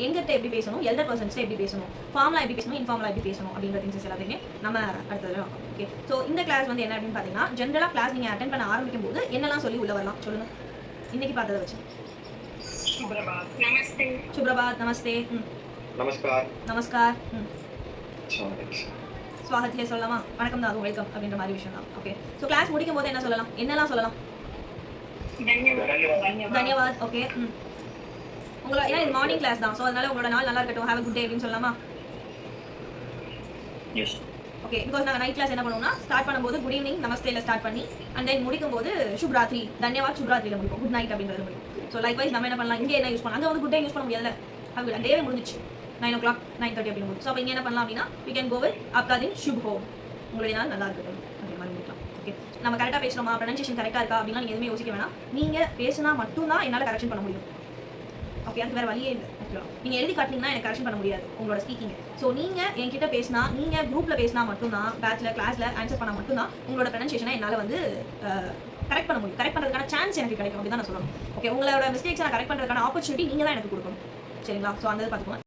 எங்கிட்ட எப்படி பேசணும், எல்டர் பர்சன்ஸ்ட்ட எப்படி பேசணும், ஃபார்மலா எப்படி பேசணும், இன்ஃபார்மலா எப்படி பேசணும் அப்படிங்கிற திங்ஸ் எல்லாத்தையுமே நம்ம அடுத்தது. ஓகே, ஸோ இந்த கிளாஸ் வந்து என்ன அப்படின்னு பார்த்தீங்கன்னா, ஜென்ரலாக கிளாஸ் நீங்கள் அட்டென்ட் பண்ண ஆரம்பிக்கும் போது என்னெல்லாம் சொல்லி உள்ள வரலாம் சொல்லுங்க. இன்னைக்கு பார்த்ததை வச்சு. சுப்ரபாத், நமஸ்தே. நமஸ்கார். நமஸ்கார். ஸ்வாகத்திலே சொல்லலாமா? வணக்கம் தான், வெல்கம் அப்படின்ற மாதிரி விஷயம் தான். ஓகே, ஸோ கிளாஸ் முடிக்கும் போது என்ன சொல்லலாம், என்னெல்லாம் சொல்லலாம்? தன்யவாத். ஓகே, உங்களோட ஏன்னா இது மார்னிங் கிளாஸ் தான், ஸோ அதனால உங்களோட நாள் நல்லா இருக்கட்டும், ஹேவ் அ குட் டே அப்படின்னு சொல்லலாமா? எஸ். ஓகே, பிகாஸ் நாங்கள் நைட் கிளாஸ் என்ன பண்ணுவோம்னா, ஸ்டார்ட் பண்ணும்போது குட் ஈவினிங் நமஸ்தேல ஸ்டார்ட் பண்ணி அண்ட் தென் முடிக்கும் போது சுப்ராத்ரி, தன்யவாத் சுப்ராத்ரியில் முடிக்கும், குட் நைட் அப்படின்றது முடியும். ஸோ லைக்வைஸ் நம்ம என்ன பண்ணலாம், இங்கே என்ன யூஸ் பண்ணலாம், அங்கே வந்து குட் டே யூஸ் பண்ண முடியாதுல்ல, அது டேவே முடிஞ்சிச்சு 9 o'clock 9:30 அப்படின்னு முடியும். ஸோ அப்போ இங்கே என்ன பண்ணலாம் அப்படின்னா, we can go with आपका दिन शुभ हो, உங்களுடைய நாள் நல்லா இருக்கட்டும் அப்படின்ற மாதிரி முடிக்கலாம். ஓகே, நம்ம கரெக்டாக பேசுகிறோமா, ப்ரொனன்சியேஷன் கரெக்டாக இருக்கா அப்படின்னா நீங்கள் எதுவுமே யோசிக்க வேணாம். நீங்கள் பேசினா மட்டும்தான் என்னால் கரெக்ஷன் பண்ண முடியும். ஓகே, அதுக்கு வேறு வழியே இல்லை. நீங்கள் எழுதி காட்டினீங்கன்னா எனக்கு கரெக்ஷன் பண்ண முடியாது உங்களோட ஸ்பீக்கிங். ஸோ நீங்கள் என்கிட்ட பேசினா, நீங்கள் குரூப்பில் பேசினா மட்டும்தான், பேட்சில் கிளாஸில் ஆன்சர் பண்ணால் மட்டும்தான் உங்களோட ப்ரொனன்சியேஷனை என்னால் வந்து கரெக்ட் பண்ண முடியும். கரெக்ட் பண்ணுறதுக்கான சான்ஸ் எனக்கு கிடைக்கும் அப்படி தான் நான் சொல்லணும். ஓகே, உங்களோட மிஸ்டேக்ஸை நான் கரெக்ட் பண்ணுறதுக்கான ஆப்பர்ச்சுனிட்டி நீங்கள் தான் எனக்கு கொடுக்கணும். சரிங்களா? ஸோ அந்த பார்த்துக்கோங்க.